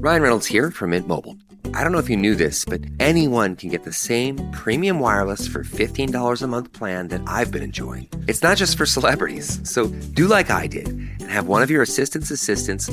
Ryan Reynolds here from Mint Mobile. I don't know if you knew this, but anyone can get the same premium wireless for $15 a month plan that I've been enjoying. It's not just for celebrities. So do like I did and have one of your assistants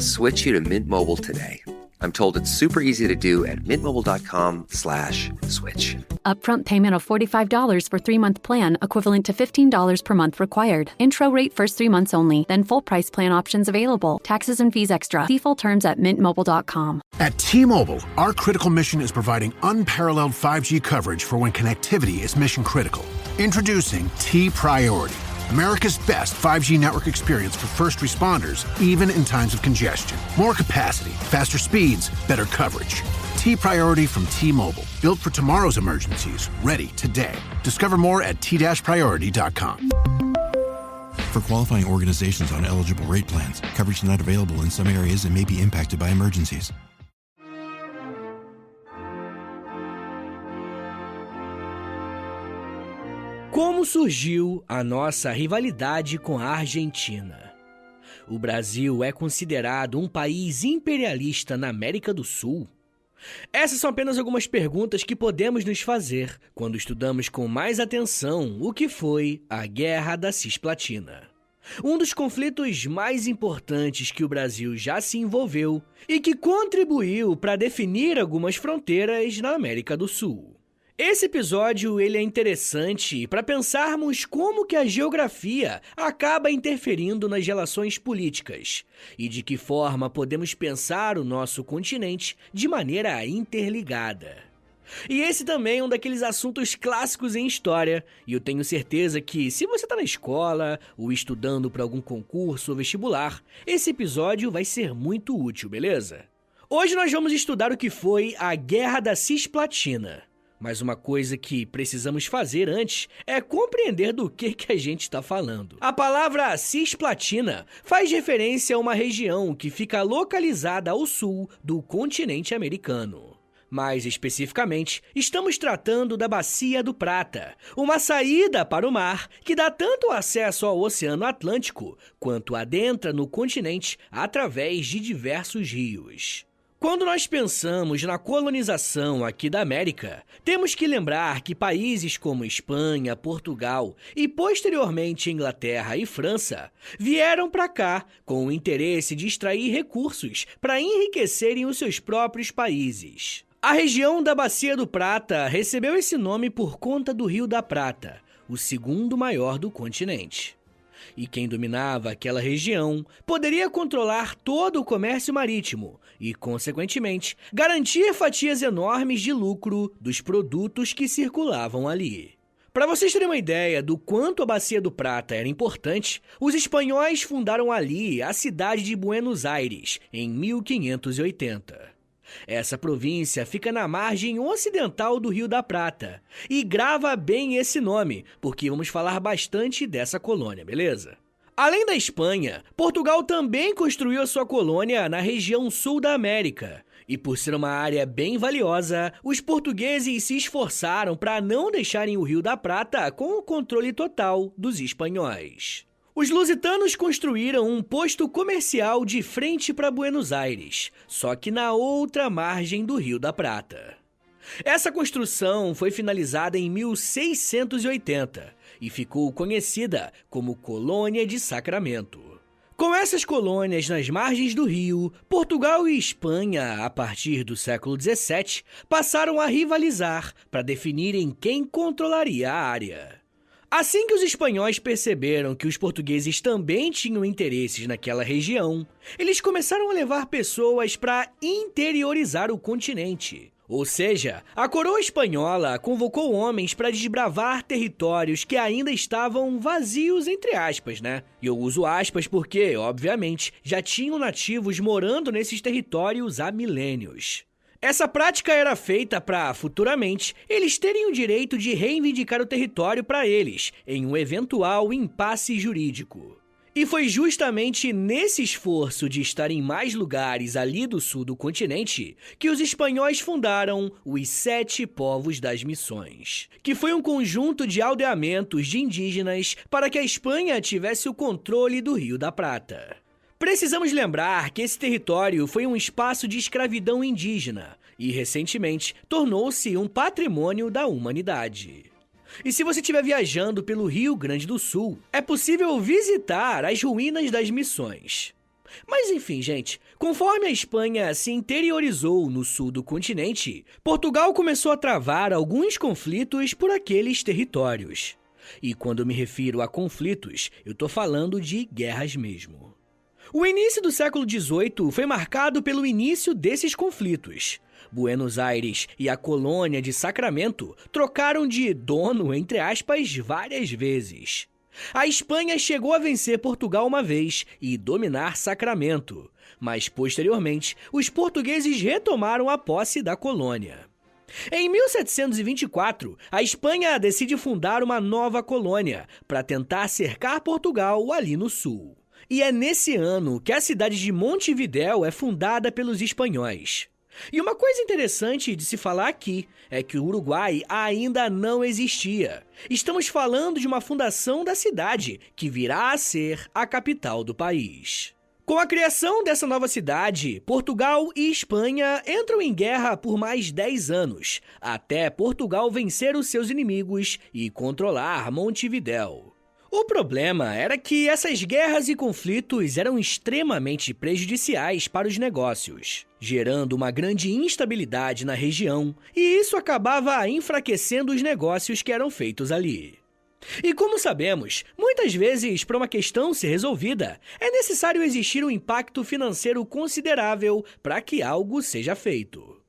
switch you to Mint Mobile today. I'm told it's super easy to do at mintmobile.com/switch. Upfront payment of $45 for 3-month plan, equivalent to $15 per month required. Intro rate first 3 months only, then full price plan options available. Taxes and fees extra. See full terms at mintmobile.com. At T-Mobile, our critical mission is providing unparalleled 5G coverage for when connectivity is mission critical. Introducing T-Priority, America's best 5G network experience for first responders, even in times of congestion. More capacity, faster speeds, better coverage. T-Priority from T-Mobile. Built for tomorrow's emergencies. Ready today. Discover more at t-priority.com. For qualifying organizations on eligible rate plans, coverage not available in some areas and may be impacted by emergencies. Como surgiu a nossa rivalidade com a Argentina? O Brasil é considerado um país imperialista na América do Sul? Essas são apenas algumas perguntas que podemos nos fazer quando estudamos com mais atenção o que foi a Guerra da Cisplatina. Um dos conflitos mais importantes que o Brasil já se envolveu e que contribuiu para definir algumas fronteiras na América do Sul. Esse episódio ele é interessante para pensarmos como que a geografia acaba interferindo nas relações políticas e de que forma podemos pensar o nosso continente de maneira interligada. E esse também é um daqueles assuntos clássicos em história, e eu tenho certeza que se você está na escola ou estudando para algum concurso ou vestibular, esse episódio vai ser muito útil, beleza? Hoje nós vamos estudar o que foi a Guerra da Cisplatina. Mas uma coisa que precisamos fazer antes é compreender do que a gente está falando. A palavra Cisplatina faz referência a uma região que fica localizada ao sul do continente americano. Mais especificamente, estamos tratando da Bacia do Prata, uma saída para o mar que dá tanto acesso ao Oceano Atlântico quanto adentra no continente através de diversos rios. Quando nós pensamos na colonização aqui da América, temos que lembrar que países como Espanha, Portugal e posteriormente Inglaterra e França vieram para cá com o interesse de extrair recursos para enriquecerem os seus próprios países. A região da Bacia do Prata recebeu esse nome por conta do Rio da Prata, o segundo maior do continente. E quem dominava aquela região poderia controlar todo o comércio marítimo e, consequentemente, garantir fatias enormes de lucro dos produtos que circulavam ali. Para vocês terem uma ideia do quanto a Bacia do Prata era importante, os espanhóis fundaram ali a cidade de Buenos Aires em 1580. Essa província fica na margem ocidental do Rio da Prata. E grava bem esse nome, porque vamos falar bastante dessa colônia, beleza? Além da Espanha, Portugal também construiu a sua colônia na região sul da América. E por ser uma área bem valiosa, os portugueses se esforçaram para não deixarem o Rio da Prata com o controle total dos espanhóis. Os lusitanos construíram um posto comercial de frente para Buenos Aires, só que na outra margem do Rio da Prata. Essa construção foi finalizada em 1680 e ficou conhecida como Colônia de Sacramento. Com essas colônias nas margens do rio, Portugal e Espanha, a partir do século XVII, passaram a rivalizar para definirem quem controlaria a área. Assim que os espanhóis perceberam que os portugueses também tinham interesses naquela região, eles começaram a levar pessoas para interiorizar o continente. Ou seja, a coroa espanhola convocou homens para desbravar territórios que ainda estavam vazios, entre aspas, né? E eu uso aspas porque, obviamente, já tinham nativos morando nesses territórios há milênios. Essa prática era feita para, futuramente, eles terem o direito de reivindicar o território para eles, em um eventual impasse jurídico. E foi justamente nesse esforço de estar em mais lugares ali do sul do continente que os espanhóis fundaram os 7 Povos das Missões, que foi um conjunto de aldeamentos de indígenas para que a Espanha tivesse o controle do Rio da Prata. Precisamos lembrar que esse território foi um espaço de escravidão indígena e, recentemente, tornou-se um patrimônio da humanidade. E se você estiver viajando pelo Rio Grande do Sul, é possível visitar as ruínas das Missões. Mas enfim, gente, conforme a Espanha se interiorizou no sul do continente, Portugal começou a travar alguns conflitos por aqueles territórios. E quando eu me refiro a conflitos, eu tô falando de guerras mesmo. O início do século XVIII foi marcado pelo início desses conflitos. Buenos Aires e a colônia de Sacramento trocaram de dono, entre aspas, várias vezes. A Espanha chegou a vencer Portugal uma vez e dominar Sacramento, mas posteriormente os portugueses retomaram a posse da colônia. Em 1724, a Espanha decide fundar uma nova colônia para tentar cercar Portugal ali no sul. E é nesse ano que a cidade de Montevidéu é fundada pelos espanhóis. E uma coisa interessante de se falar aqui é que o Uruguai ainda não existia. Estamos falando de uma fundação da cidade, que virá a ser a capital do país. Com a criação dessa nova cidade, Portugal e Espanha entram em guerra por mais 10 anos, até Portugal vencer os seus inimigos e controlar Montevidéu. O problema era que essas guerras e conflitos eram extremamente prejudiciais para os negócios, gerando uma grande instabilidade na região, e isso acabava enfraquecendo os negócios que eram feitos ali. E como sabemos, muitas vezes, para uma questão ser resolvida, é necessário existir um impacto financeiro considerável para que algo seja feito.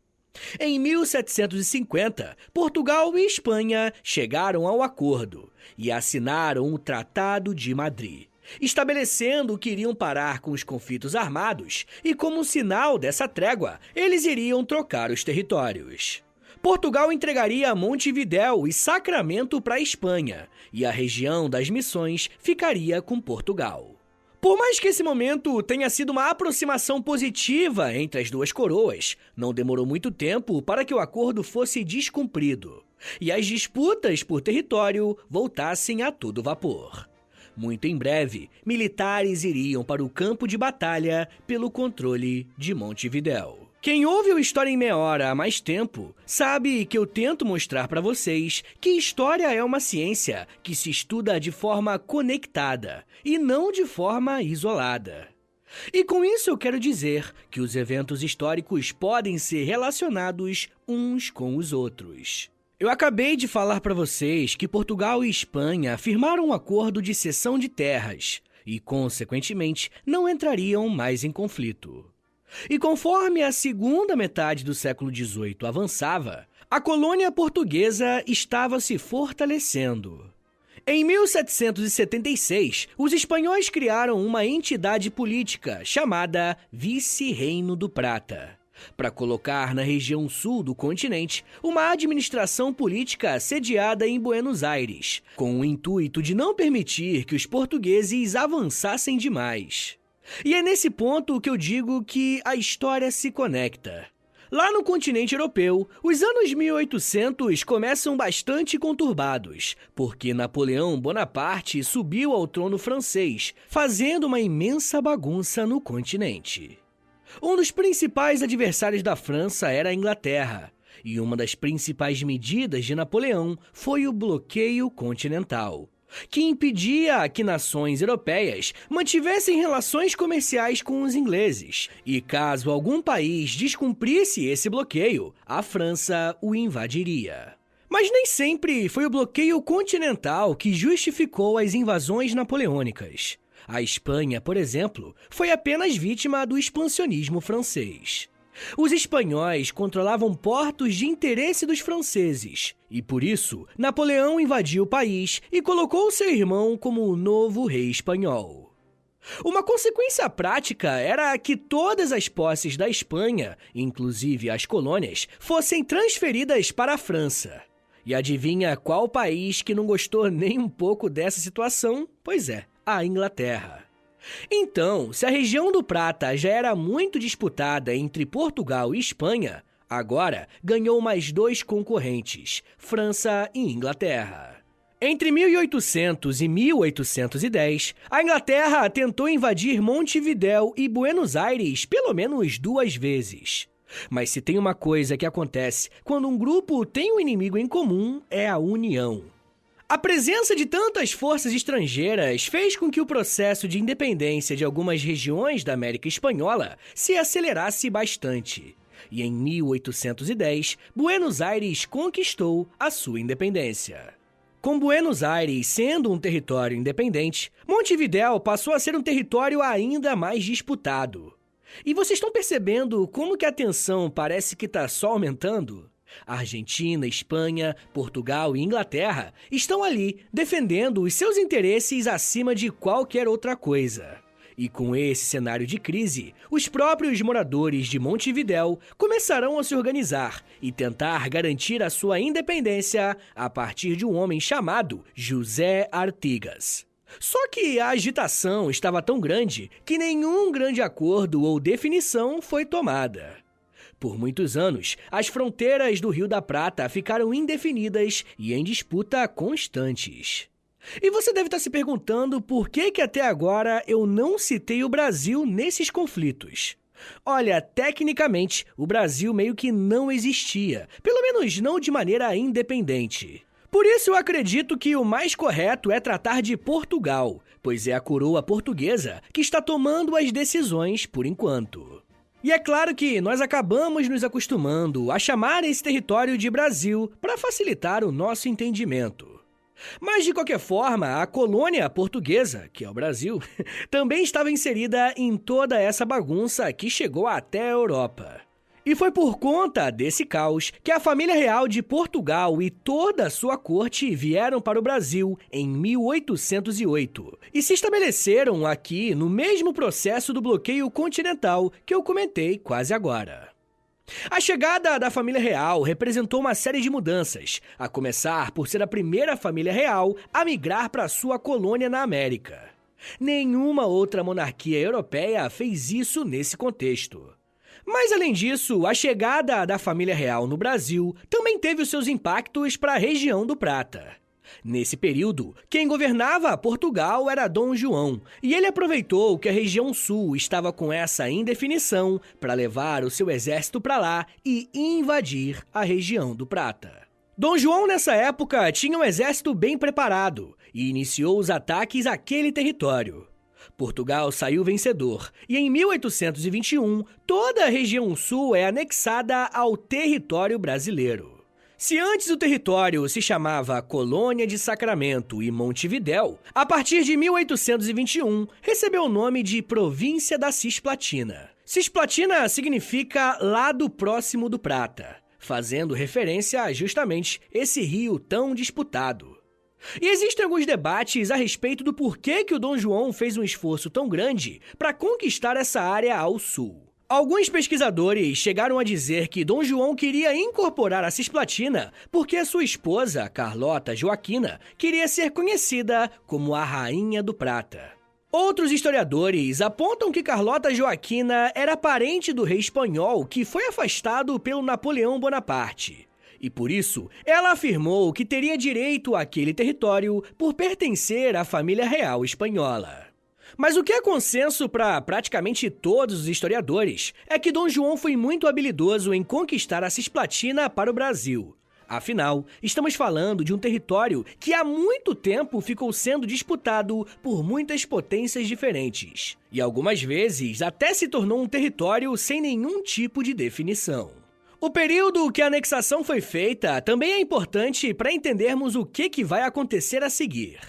Em 1750, Portugal e Espanha chegaram ao acordo e assinaram o Tratado de Madrid, estabelecendo que iriam parar com os conflitos armados e, como sinal dessa trégua, eles iriam trocar os territórios. Portugal entregaria Montevidéu e Sacramento para a Espanha, e a região das Missões ficaria com Portugal. Por mais que esse momento tenha sido uma aproximação positiva entre as duas coroas, não demorou muito tempo para que o acordo fosse descumprido e as disputas por território voltassem a todo vapor. Muito em breve, militares iriam para o campo de batalha pelo controle de Montevidéu. Quem ouve o História em Meia Hora há mais tempo sabe que eu tento mostrar para vocês que história é uma ciência que se estuda de forma conectada e não de forma isolada. E com isso eu quero dizer que os eventos históricos podem ser relacionados uns com os outros. Eu acabei de falar para vocês que Portugal e Espanha firmaram um acordo de cessão de terras e, consequentemente, não entrariam mais em conflito. E conforme a segunda metade do século XVIII avançava, a colônia portuguesa estava se fortalecendo. Em 1776, os espanhóis criaram uma entidade política chamada Vice-Reino do Prata, para colocar na região sul do continente uma administração política sediada em Buenos Aires, com o intuito de não permitir que os portugueses avançassem demais. E é nesse ponto que eu digo que a história se conecta. Lá no continente europeu, os anos 1800 começam bastante conturbados, porque Napoleão Bonaparte subiu ao trono francês, fazendo uma imensa bagunça no continente. Um dos principais adversários da França era a Inglaterra, e uma das principais medidas de Napoleão foi o bloqueio continental, que impedia que nações europeias mantivessem relações comerciais com os ingleses. E caso algum país descumprisse esse bloqueio, a França o invadiria. Mas nem sempre foi o bloqueio continental que justificou as invasões napoleônicas. A Espanha, por exemplo, foi apenas vítima do expansionismo francês. Os espanhóis controlavam portos de interesse dos franceses, e por isso, Napoleão invadiu o país e colocou seu irmão como o novo rei espanhol. Uma consequência prática era que todas as posses da Espanha, inclusive as colônias, fossem transferidas para a França. E adivinha qual país que não gostou nem um pouco dessa situação? Pois é, a Inglaterra. Então, se a região do Prata já era muito disputada entre Portugal e Espanha, agora ganhou mais dois concorrentes, França e Inglaterra. Entre 1800 e 1810, a Inglaterra tentou invadir Montevidéu e Buenos Aires pelo menos 2 vezes. Mas se tem uma coisa que acontece quando um grupo tem um inimigo em comum, é a união. A presença de tantas forças estrangeiras fez com que o processo de independência de algumas regiões da América Espanhola se acelerasse bastante. E em 1810, Buenos Aires conquistou a sua independência. Com Buenos Aires sendo um território independente, Montevidéu passou a ser um território ainda mais disputado. E vocês estão percebendo como que a tensão parece que está só aumentando? A Argentina, Espanha, Portugal e Inglaterra estão ali defendendo os seus interesses acima de qualquer outra coisa. E com esse cenário de crise, os próprios moradores de Montevidéu começarão a se organizar e tentar garantir a sua independência a partir de um homem chamado José Artigas. Só que a agitação estava tão grande que nenhum grande acordo ou definição foi tomada. Por muitos anos, as fronteiras do Rio da Prata ficaram indefinidas e em disputa constantes. E você deve estar se perguntando por que até agora eu não citei o Brasil nesses conflitos. Olha, tecnicamente, o Brasil meio que não existia, pelo menos não de maneira independente. Por isso eu acredito que o mais correto é tratar de Portugal, pois é a coroa portuguesa que está tomando as decisões por enquanto. E é claro que nós acabamos nos acostumando a chamar esse território de Brasil para facilitar o nosso entendimento. Mas, de qualquer forma, a colônia portuguesa, que é o Brasil, também estava inserida em toda essa bagunça que chegou até a Europa. E foi por conta desse caos que a família real de Portugal e toda a sua corte vieram para o Brasil em 1808 e se estabeleceram aqui no mesmo processo do bloqueio continental que eu comentei quase agora. A chegada da família real representou uma série de mudanças, a começar por ser a primeira família real a migrar para sua colônia na América. Nenhuma outra monarquia europeia fez isso nesse contexto. Mas, além disso, a chegada da família real no Brasil também teve os seus impactos para a região do Prata. Nesse período, quem governava Portugal era Dom João, e ele aproveitou que a região sul estava com essa indefinição para levar o seu exército para lá e invadir a região do Prata. Dom João, nessa época, tinha um exército bem preparado e iniciou os ataques àquele território. Portugal saiu vencedor e em 1821 toda a região sul é anexada ao território brasileiro. Se antes o território se chamava Colônia de Sacramento e Montevidéu, a partir de 1821 recebeu o nome de Província da Cisplatina. Cisplatina significa lado próximo do Prata, fazendo referência a justamente esse rio tão disputado. E existem alguns debates a respeito do porquê que o Dom João fez um esforço tão grande para conquistar essa área ao sul. Alguns pesquisadores chegaram a dizer que Dom João queria incorporar a Cisplatina porque a sua esposa, Carlota Joaquina, queria ser conhecida como a Rainha do Prata. Outros historiadores apontam que Carlota Joaquina era parente do rei espanhol que foi afastado pelo Napoleão Bonaparte. E por isso, ela afirmou que teria direito àquele território por pertencer à família real espanhola. Mas o que é consenso para praticamente todos os historiadores é que Dom João foi muito habilidoso em conquistar a Cisplatina para o Brasil. Afinal, estamos falando de um território que há muito tempo ficou sendo disputado por muitas potências diferentes. E algumas vezes até se tornou um território sem nenhum tipo de definição. O período que a anexação foi feita também é importante para entendermos o que vai acontecer a seguir.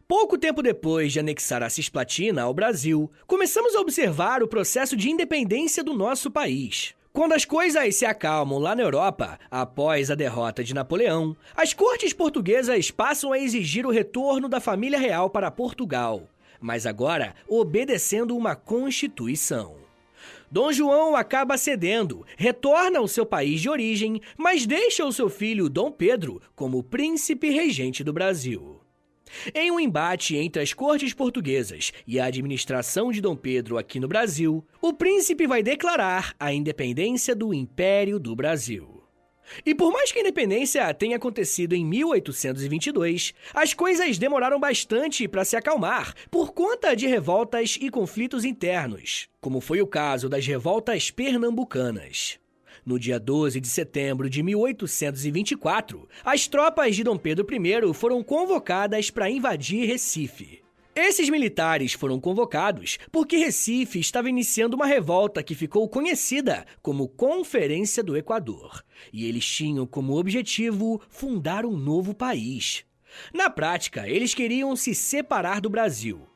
Pouco tempo depois de anexar a Cisplatina ao Brasil, começamos a observar o processo de independência do nosso país. Quando as coisas se acalmam lá na Europa, após a derrota de Napoleão, as cortes portuguesas passam a exigir o retorno da família real para Portugal, mas agora obedecendo uma constituição. Dom João acaba cedendo, retorna ao seu país de origem, mas deixa o seu filho Dom Pedro como príncipe regente do Brasil. Em um embate entre as cortes portuguesas e a administração de Dom Pedro aqui no Brasil, o príncipe vai declarar a independência do Império do Brasil. E por mais que a independência tenha acontecido em 1822, as coisas demoraram bastante para se acalmar por conta de revoltas e conflitos internos, como foi o caso das revoltas pernambucanas. No dia 12 de setembro de 1824, as tropas de Dom Pedro I foram convocadas para invadir Recife. Esses militares foram convocados porque Recife estava iniciando uma revolta que ficou conhecida como Conferência do Equador, e eles tinham como objetivo fundar um novo país. Na prática, eles queriam se separar do Brasil.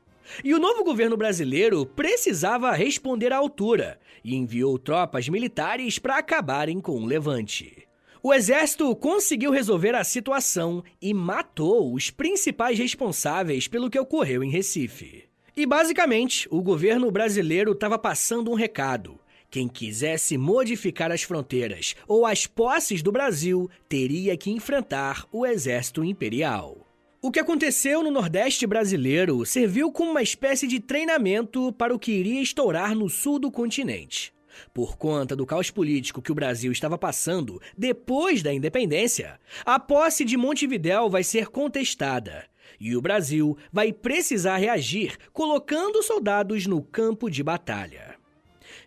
E o novo governo brasileiro precisava responder à altura e enviou tropas militares para acabarem com o levante. O exército conseguiu resolver a situação e matou os principais responsáveis pelo que ocorreu em Recife. E basicamente, o governo brasileiro estava passando um recado. Quem quisesse modificar as fronteiras ou as posses do Brasil teria que enfrentar o exército imperial. O que aconteceu no Nordeste brasileiro serviu como uma espécie de treinamento para o que iria estourar no sul do continente. Por conta do caos político que o Brasil estava passando depois da independência, a posse de Montevidéu vai ser contestada e o Brasil vai precisar reagir colocando soldados no campo de batalha.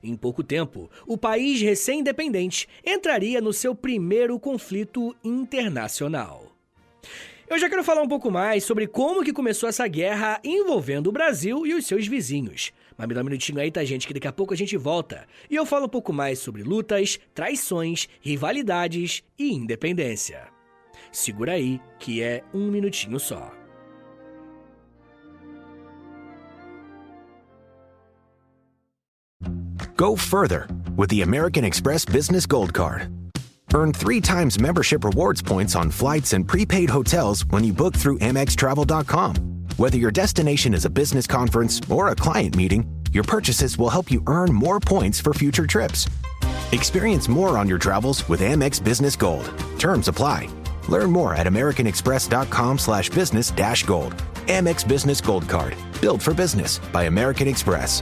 Em pouco tempo, o país recém-independente entraria no seu primeiro conflito internacional. Eu já quero falar um pouco mais sobre como que começou essa guerra envolvendo o Brasil e os seus vizinhos. Mas me dá um minutinho aí, tá, gente, que daqui a pouco a gente volta. E eu falo um pouco mais sobre lutas, traições, rivalidades e independência. Segura aí, que é um minutinho só. Go further with the American Express Business Gold Card. Earn 3 times membership rewards points on flights and prepaid hotels when you book through AmexTravel.com. Whether your destination is a business conference or a client meeting, your purchases will help you earn more points for future trips. Experience more on your travels with Amex Business Gold. Terms apply. Learn more at americanexpress.com/business-gold. Amex Business Gold Card. Built for business by American Express.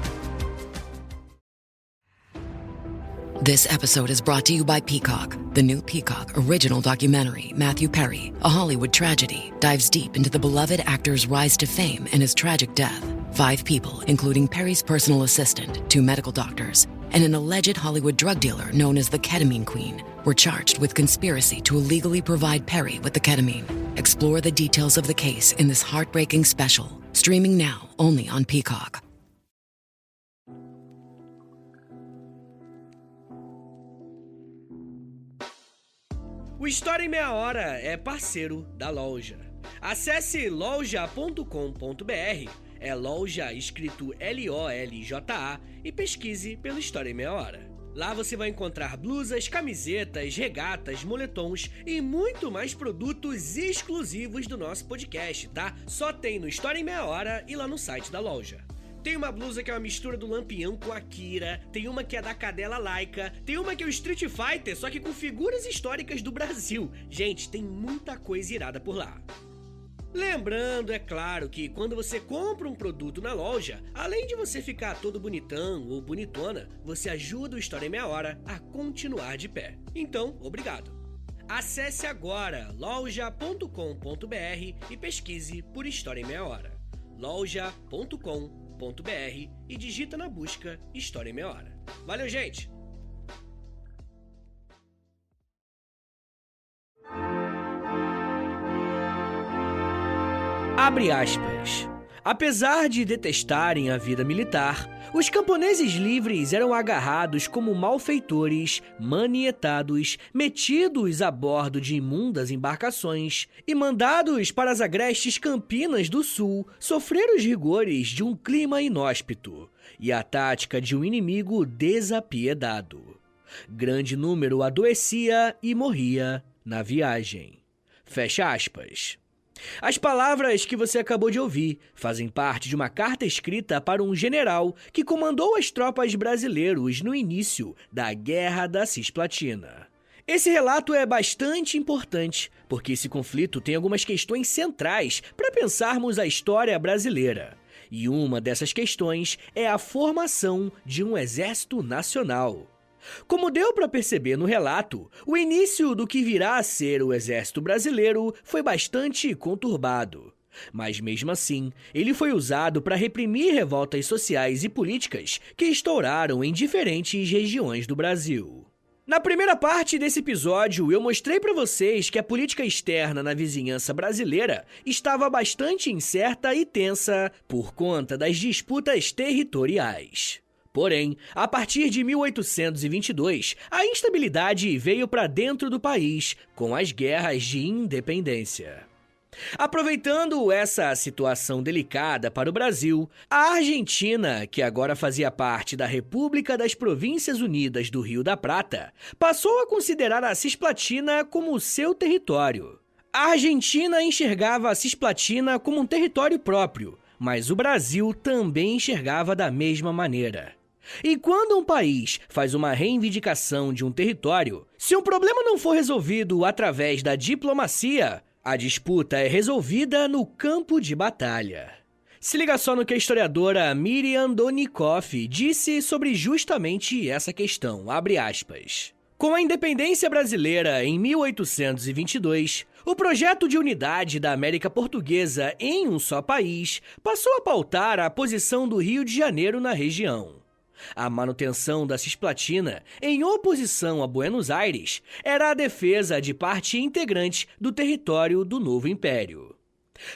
This episode is brought to you by Peacock. The new Peacock original documentary, Matthew Perry, A Hollywood Tragedy, dives deep into the beloved actor's rise to fame and his tragic death. 5 people, including Perry's personal assistant, 2 medical doctors, and an alleged Hollywood drug dealer known as the Ketamine Queen, were charged with conspiracy to illegally provide Perry with the ketamine. Explore the details of the case in this heartbreaking special, streaming now only on Peacock. O História em Meia Hora é parceiro da loja. Acesse loja.com.br, é loja escrito LOLJA, e pesquise pelo História em Meia Hora. Lá você vai encontrar blusas, camisetas, regatas, moletons e muito mais produtos exclusivos do nosso podcast, tá? Só tem no História em Meia Hora e lá no site da loja. Tem uma blusa que é uma mistura do Lampião com a Kira, tem uma que é da Cadela Laika, tem uma que é o Street Fighter, só que com figuras históricas do Brasil. Gente, tem muita coisa irada por lá. Lembrando, é claro, que quando você compra um produto na loja, além de você ficar todo bonitão ou bonitona, você ajuda o História em Meia Hora a continuar de pé. Então, obrigado. Acesse agora loja.com.br e pesquise por História em Meia Hora. loja.com.br e digita na busca História em Meia Hora. Valeu, gente! Abre aspas. Apesar de detestarem a vida militar, os camponeses livres eram agarrados como malfeitores, manietados, metidos a bordo de imundas embarcações e mandados para as agrestes Campinas do Sul sofrer os rigores de um clima inóspito e a tática de um inimigo desapiedado. Grande número adoecia e morria na viagem. Fecha aspas. As palavras que você acabou de ouvir fazem parte de uma carta escrita para um general que comandou as tropas brasileiras no início da Guerra da Cisplatina. Esse relato é bastante importante, porque esse conflito tem algumas questões centrais para pensarmos a história brasileira. E uma dessas questões é a formação de um exército nacional. Como deu para perceber no relato, o início do que virá a ser o Exército Brasileiro foi bastante conturbado. Mas mesmo assim, ele foi usado para reprimir revoltas sociais e políticas que estouraram em diferentes regiões do Brasil. Na primeira parte desse episódio, eu mostrei para vocês que a política externa na vizinhança brasileira estava bastante incerta e tensa por conta das disputas territoriais. Porém, a partir de 1822, a instabilidade veio para dentro do país com as guerras de independência. Aproveitando essa situação delicada para o Brasil, a Argentina, que agora fazia parte da República das Províncias Unidas do Rio da Prata, passou a considerar a Cisplatina como seu território. A Argentina enxergava a Cisplatina como um território próprio, mas o Brasil também enxergava da mesma maneira. E quando um país faz uma reivindicação de um território, se um problema não for resolvido através da diplomacia, a disputa é resolvida no campo de batalha. Se liga só no que a historiadora Miriam Donikoff disse sobre justamente essa questão, abre aspas. Com a independência brasileira em 1822, o projeto de unidade da América Portuguesa em um só país passou a pautar a posição do Rio de Janeiro na região. A manutenção da Cisplatina, em oposição a Buenos Aires, era a defesa de parte integrante do território do novo império.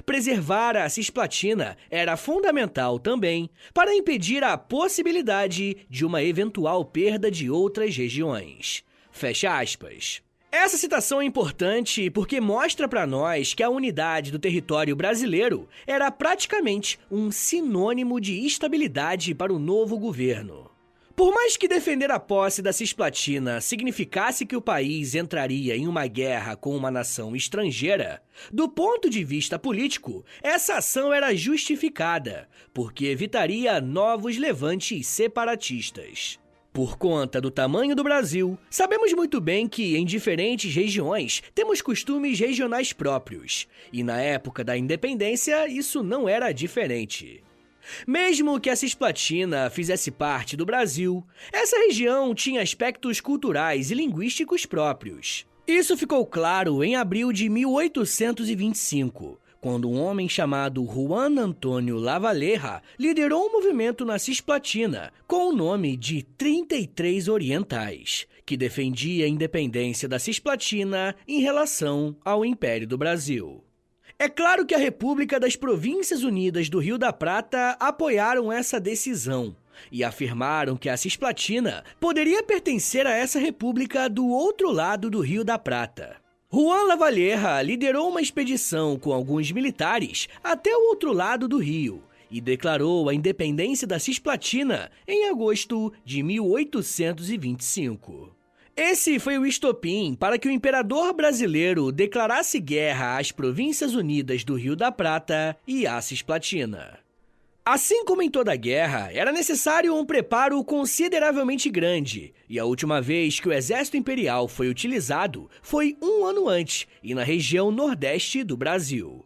Preservar a Cisplatina era fundamental também para impedir a possibilidade de uma eventual perda de outras regiões. Fecha aspas. Essa citação é importante porque mostra para nós que a unidade do território brasileiro era praticamente um sinônimo de estabilidade para o novo governo. Por mais que defender a posse da Cisplatina significasse que o país entraria em uma guerra com uma nação estrangeira, do ponto de vista político, essa ação era justificada, porque evitaria novos levantes separatistas. Por conta do tamanho do Brasil, sabemos muito bem que, em diferentes regiões, temos costumes regionais próprios, e na época da independência isso não era diferente. Mesmo que a Cisplatina fizesse parte do Brasil, essa região tinha aspectos culturais e linguísticos próprios. Isso ficou claro em abril de 1825, quando um homem chamado Juan Antônio Lavalleja liderou um movimento na Cisplatina com o nome de 33 Orientais, que defendia a independência da Cisplatina em relação ao Império do Brasil. É claro que a República das Províncias Unidas do Rio da Prata apoiaram essa decisão e afirmaram que a Cisplatina poderia pertencer a essa república do outro lado do Rio da Prata. Juan Lavalleja liderou uma expedição com alguns militares até o outro lado do rio e declarou a independência da Cisplatina em agosto de 1825. Esse foi o estopim para que o imperador brasileiro declarasse guerra às Províncias Unidas do Rio da Prata e à Cisplatina. Assim como em toda guerra, era necessário um preparo consideravelmente grande, e a última vez que o exército imperial foi utilizado foi um ano antes, e na região nordeste do Brasil.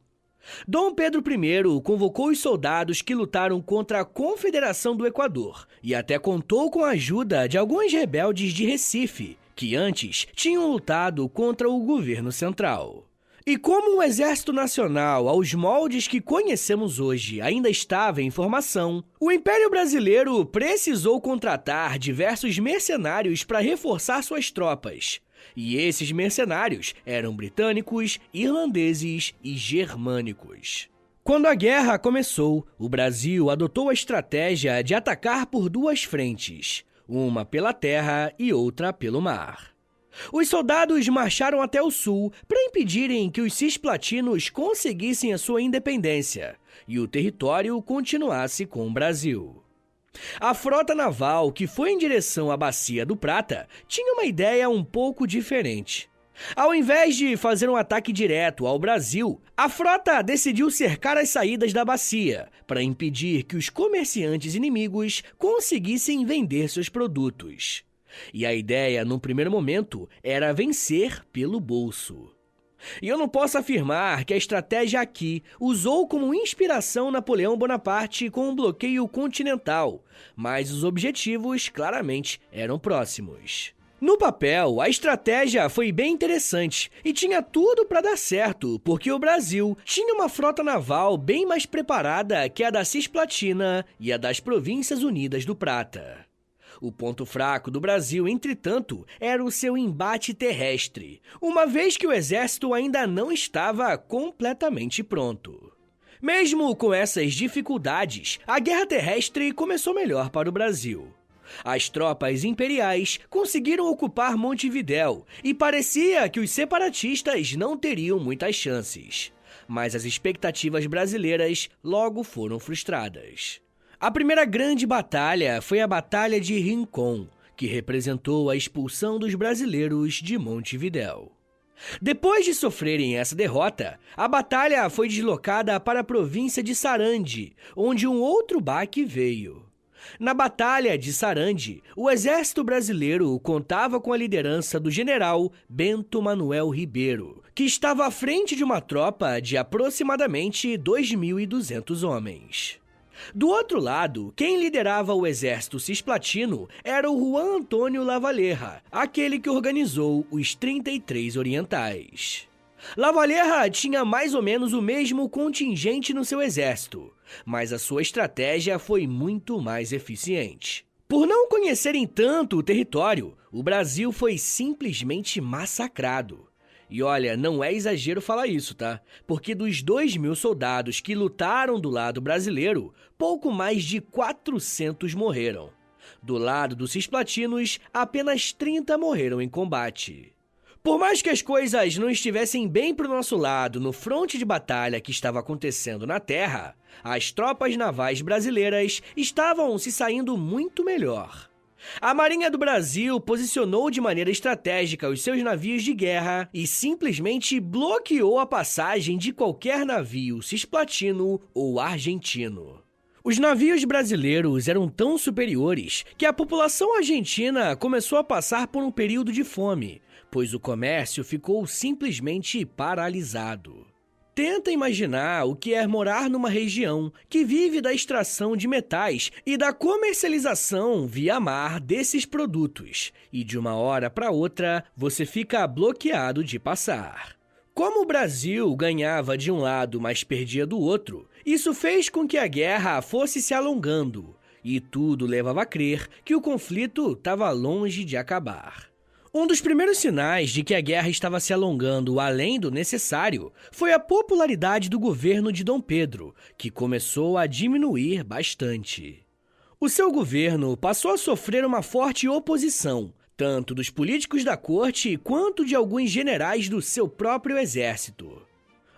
Dom Pedro I convocou os soldados que lutaram contra a Confederação do Equador, e até contou com a ajuda de alguns rebeldes de Recife, que antes tinham lutado contra o governo central. E como o Exército Nacional, aos moldes que conhecemos hoje, ainda estava em formação, o Império Brasileiro precisou contratar diversos mercenários para reforçar suas tropas. E esses mercenários eram britânicos, irlandeses e germânicos. Quando a guerra começou, o Brasil adotou a estratégia de atacar por duas frentes, uma pela terra e outra pelo mar. Os soldados marcharam até o sul para impedirem que os cisplatinos conseguissem a sua independência e o território continuasse com o Brasil. A frota naval que foi em direção à Bacia do Prata tinha uma ideia um pouco diferente. Ao invés de fazer um ataque direto ao Brasil, a frota decidiu cercar as saídas da bacia para impedir que os comerciantes inimigos conseguissem vender seus produtos. E a ideia, num primeiro momento, era vencer pelo bolso. E eu não posso afirmar que a estratégia aqui usou como inspiração Napoleão Bonaparte com um bloqueio continental, mas os objetivos claramente eram próximos. No papel, a estratégia foi bem interessante e tinha tudo para dar certo, porque o Brasil tinha uma frota naval bem mais preparada que a da Cisplatina e a das Províncias Unidas do Prata. O ponto fraco do Brasil, entretanto, era o seu embate terrestre, uma vez que o exército ainda não estava completamente pronto. Mesmo com essas dificuldades, a guerra terrestre começou melhor para o Brasil. As tropas imperiais conseguiram ocupar Montevidéu e parecia que os separatistas não teriam muitas chances. Mas as expectativas brasileiras logo foram frustradas. A primeira grande batalha foi a Batalha de Rincón, que representou a expulsão dos brasileiros de Montevidéu. Depois de sofrerem essa derrota, a batalha foi deslocada para a província de Sarandi, onde um outro baque veio. Na Batalha de Sarandi, o exército brasileiro contava com a liderança do general Bento Manuel Ribeiro, que estava à frente de uma tropa de aproximadamente 2.200 homens. Do outro lado, quem liderava o exército cisplatino era o Juan Antônio Lavalleja, aquele que organizou os 33 orientais. Lavalleja tinha mais ou menos o mesmo contingente no seu exército, mas a sua estratégia foi muito mais eficiente. Por não conhecerem tanto o território, o Brasil foi simplesmente massacrado. E olha, não é exagero falar isso, tá? Porque dos 2.000 soldados que lutaram do lado brasileiro, pouco mais de 400 morreram. Do lado dos cisplatinos, apenas 30 morreram em combate. Por mais que as coisas não estivessem bem pro nosso lado no fronte de batalha que estava acontecendo na terra, as tropas navais brasileiras estavam se saindo muito melhor. A Marinha do Brasil posicionou de maneira estratégica os seus navios de guerra e simplesmente bloqueou a passagem de qualquer navio cisplatino ou argentino. Os navios brasileiros eram tão superiores que a população argentina começou a passar por um período de fome, pois o comércio ficou simplesmente paralisado. Tenta imaginar o que é morar numa região que vive da extração de metais e da comercialização via mar desses produtos, e de uma hora para outra você fica bloqueado de passar. Como o Brasil ganhava de um lado, mas perdia do outro, isso fez com que a guerra fosse se alongando, e tudo levava a crer que o conflito estava longe de acabar. Um dos primeiros sinais de que a guerra estava se alongando além do necessário foi a popularidade do governo de Dom Pedro, que começou a diminuir bastante. O seu governo passou a sofrer uma forte oposição, tanto dos políticos da corte quanto de alguns generais do seu próprio exército.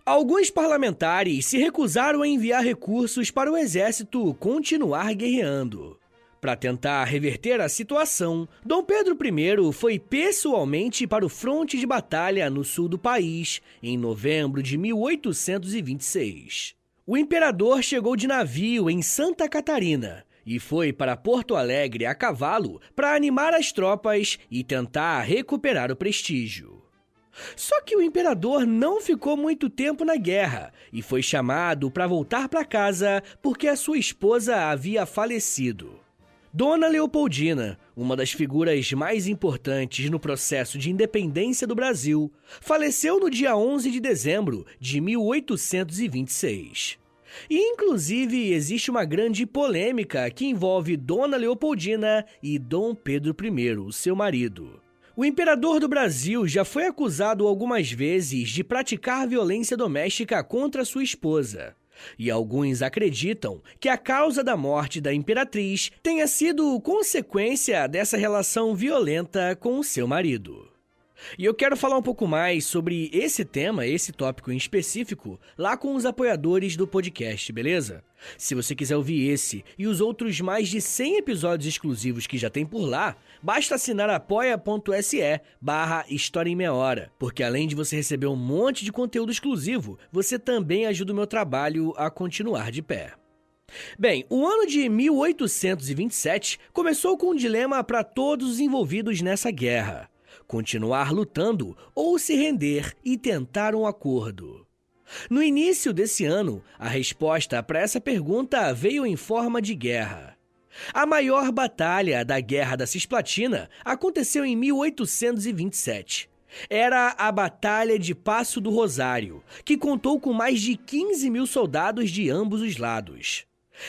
Alguns parlamentares se recusaram a enviar recursos para o exército continuar guerreando. Para tentar reverter a situação, Dom Pedro I foi pessoalmente para o fronte de batalha no sul do país, em novembro de 1826. O imperador chegou de navio em Santa Catarina e foi para Porto Alegre a cavalo para animar as tropas e tentar recuperar o prestígio. Só que o imperador não ficou muito tempo na guerra e foi chamado para voltar para casa porque a sua esposa havia falecido. Dona Leopoldina, uma das figuras mais importantes no processo de independência do Brasil, faleceu no dia 11 de dezembro de 1826. E, inclusive, existe uma grande polêmica que envolve Dona Leopoldina e Dom Pedro I, seu marido. O imperador do Brasil já foi acusado algumas vezes de praticar violência doméstica contra sua esposa. E alguns acreditam que a causa da morte da imperatriz tenha sido consequência dessa relação violenta com o seu marido. E eu quero falar um pouco mais sobre esse tema, esse tópico em específico, lá com os apoiadores do podcast, beleza? Se você quiser ouvir esse e os outros mais de 100 episódios exclusivos que já tem por lá, basta assinar apoia.se/História em Meia Hora, porque além de você receber um monte de conteúdo exclusivo, você também ajuda o meu trabalho a continuar de pé. Bem, o ano de 1827 começou com um dilema para todos os envolvidos nessa guerra. continuar lutando ou se render e tentar um acordo? No início desse ano, a resposta para essa pergunta veio em forma de guerra. A maior batalha da Guerra da Cisplatina aconteceu em 1827. Era a Batalha de Passo do Rosário, que contou com mais de 15 mil soldados de ambos os lados.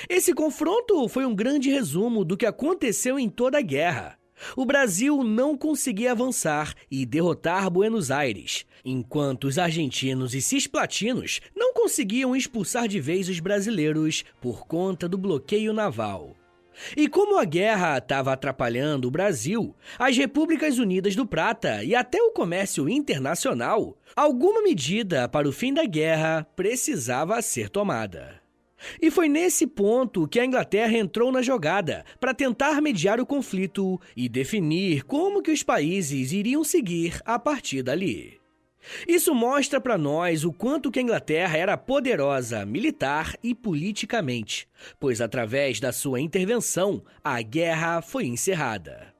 Esse confronto foi um grande resumo do que aconteceu em toda a guerra. O Brasil não conseguia avançar e derrotar Buenos Aires, enquanto os argentinos e cisplatinos não conseguiam expulsar de vez os brasileiros por conta do bloqueio naval. E como a guerra estava atrapalhando o Brasil, as Repúblicas Unidas do Prata e até o comércio internacional, alguma medida para o fim da guerra precisava ser tomada. E foi nesse ponto que a Inglaterra entrou na jogada para tentar mediar o conflito e definir como que os países iriam seguir a partir dali. Isso mostra para nós o quanto que a Inglaterra era poderosa militar e politicamente, pois através da sua intervenção, a guerra foi encerrada.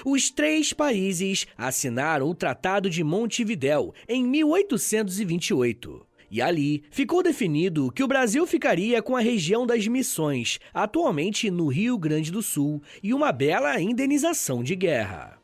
Os 3 países assinaram o Tratado de Montevidéu em 1828. E ali ficou definido que o Brasil ficaria com a região das Missões, atualmente no Rio Grande do Sul, e uma bela indenização de guerra.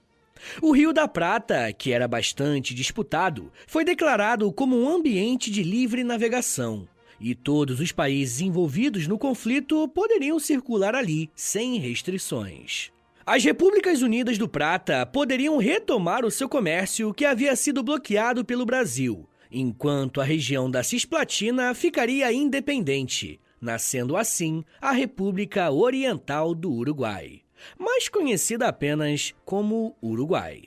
O Rio da Prata, que era bastante disputado, foi declarado como um ambiente de livre navegação, e todos os países envolvidos no conflito poderiam circular ali sem restrições. As Repúblicas Unidas do Prata poderiam retomar o seu comércio que havia sido bloqueado pelo Brasil, enquanto a região da Cisplatina ficaria independente, nascendo assim a República Oriental do Uruguai, mais conhecida apenas como Uruguai.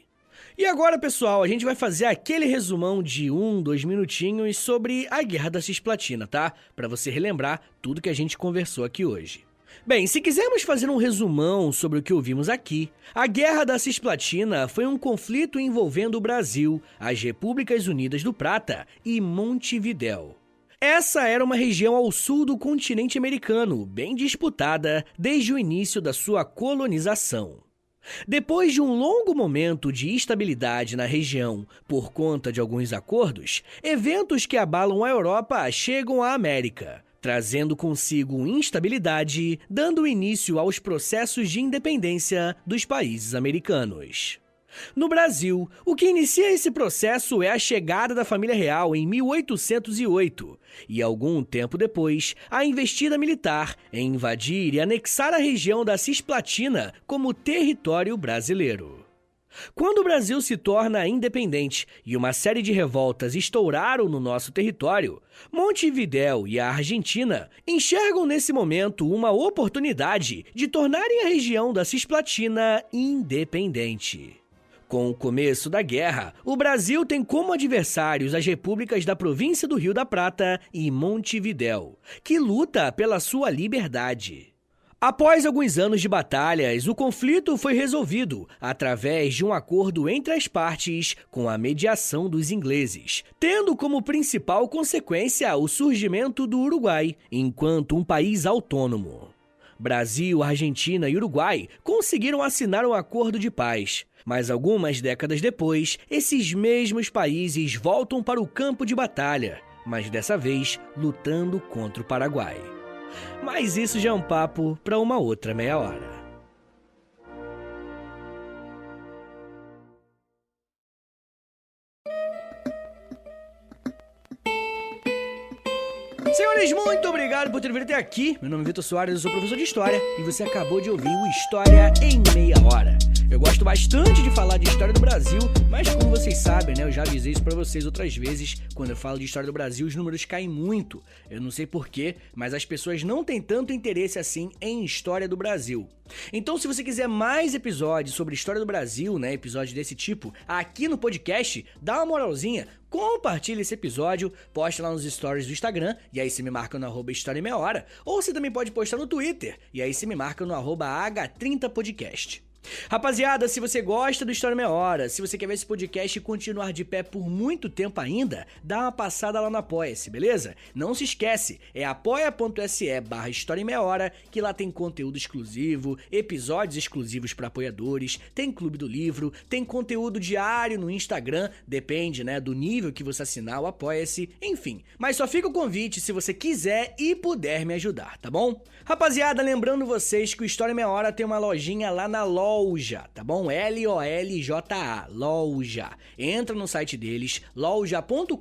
E agora, pessoal, a gente vai fazer aquele resumão de 2 minutinhos sobre a Guerra da Cisplatina, tá? Para você relembrar tudo que a gente conversou aqui hoje. Bem, se quisermos fazer um resumão sobre o que ouvimos aqui, a Guerra da Cisplatina foi um conflito envolvendo o Brasil, as Repúblicas Unidas do Prata e Montevidéu. Essa era uma região ao sul do continente americano, bem disputada desde o início da sua colonização. Depois de um longo momento de instabilidade na região por conta de alguns acordos, eventos que abalam a Europa chegam à América, trazendo consigo instabilidade, dando início aos processos de independência dos países americanos. No Brasil, o que inicia esse processo é a chegada da família real em 1808 e, algum tempo depois, a investida militar em invadir e anexar a região da Cisplatina como território brasileiro. Quando o Brasil se torna independente e uma série de revoltas estouraram no nosso território, Montevidéu e a Argentina enxergam nesse momento uma oportunidade de tornarem a região da Cisplatina independente. Com o começo da guerra, o Brasil tem como adversários as repúblicas da província do Rio da Prata e Montevidéu, que luta pela sua liberdade. Após alguns anos de batalhas, o conflito foi resolvido através de um acordo entre as partes com a mediação dos ingleses, tendo como principal consequência o surgimento do Uruguai, enquanto um país autônomo. Brasil, Argentina e Uruguai conseguiram assinar um acordo de paz, mas algumas décadas depois, esses mesmos países voltam para o campo de batalha, mas dessa vez lutando contra o Paraguai. Mas isso já é um papo para uma outra meia hora. Senhores, muito obrigado por ter vindo até aqui. Meu nome é Vitor Soares, eu sou professor de História e você acabou de ouvir o História em Meia Hora. Eu gosto bastante de falar de história do Brasil, mas como vocês sabem, né, eu já avisei isso pra vocês outras vezes, quando eu falo de história do Brasil, os números caem muito. Eu não sei porquê, mas as pessoas não têm tanto interesse assim em história do Brasil. Então, se você quiser mais episódios sobre história do Brasil, né, episódios desse tipo, aqui no podcast, dá uma moralzinha, compartilha esse episódio, posta lá nos stories do Instagram, e aí você me marca no @História em Meia Hora, ou você também pode postar no Twitter, e aí você me marca no @H30podcast. Rapaziada, se você gosta do História Meia Hora, se você quer ver esse podcast continuar de pé por muito tempo ainda, dá uma passada lá no Apoia-se, beleza? Não se esquece, é apoia.se/História em Meia Hora, que lá tem conteúdo exclusivo, episódios exclusivos para apoiadores, tem Clube do Livro, tem conteúdo diário no Instagram, depende, né, do nível que você assinar o Apoia-se, enfim. Mas só fica o convite se você quiser e puder me ajudar, tá bom? Rapaziada, lembrando vocês que o História em Meia Hora tem uma lojinha lá na Loja, tá bom? LOLJA, Loja. Entra no site deles, loja.com.br,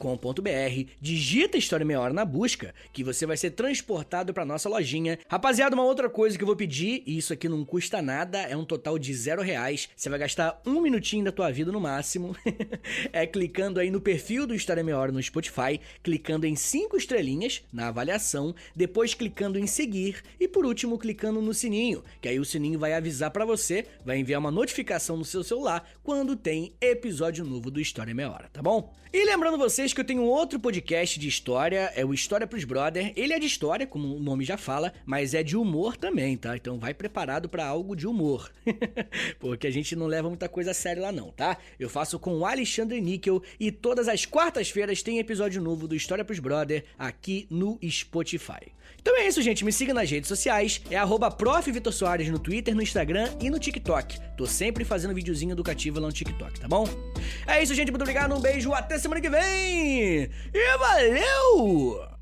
digita História em Meia Hora na busca, que você vai ser transportado pra nossa lojinha. Rapaziada, uma outra coisa que eu vou pedir, e isso aqui não custa nada, é um total de R$0, você vai gastar 1 minutinho da tua vida no máximo, é clicando aí no perfil do História em Meia Hora no Spotify, clicando em 5 estrelinhas na avaliação, depois clicando em seguir e por último clicando no sininho, que aí o sininho vai avisar pra você, vai enviar uma notificação no seu celular quando tem episódio novo do História em Meia Hora, tá bom? E lembrando vocês que eu tenho outro podcast de história, é o História pros Brother. Ele é de história, como o nome já fala, mas é de humor também, tá? Então vai preparado pra algo de humor. Porque a gente não leva muita coisa a sério lá não, tá? Eu faço com o Alexandre Níquel e todas as quartas-feiras tem episódio novo do História pros Brother aqui no Spotify. Então é isso, gente. Me siga nas redes sociais. É @ProfVitorSoares no Twitter, no Instagram e no TikTok. Tô sempre fazendo videozinho educativo lá no TikTok, tá bom? É isso, gente. Muito obrigado. Um beijo. Até semana que vem. E valeu!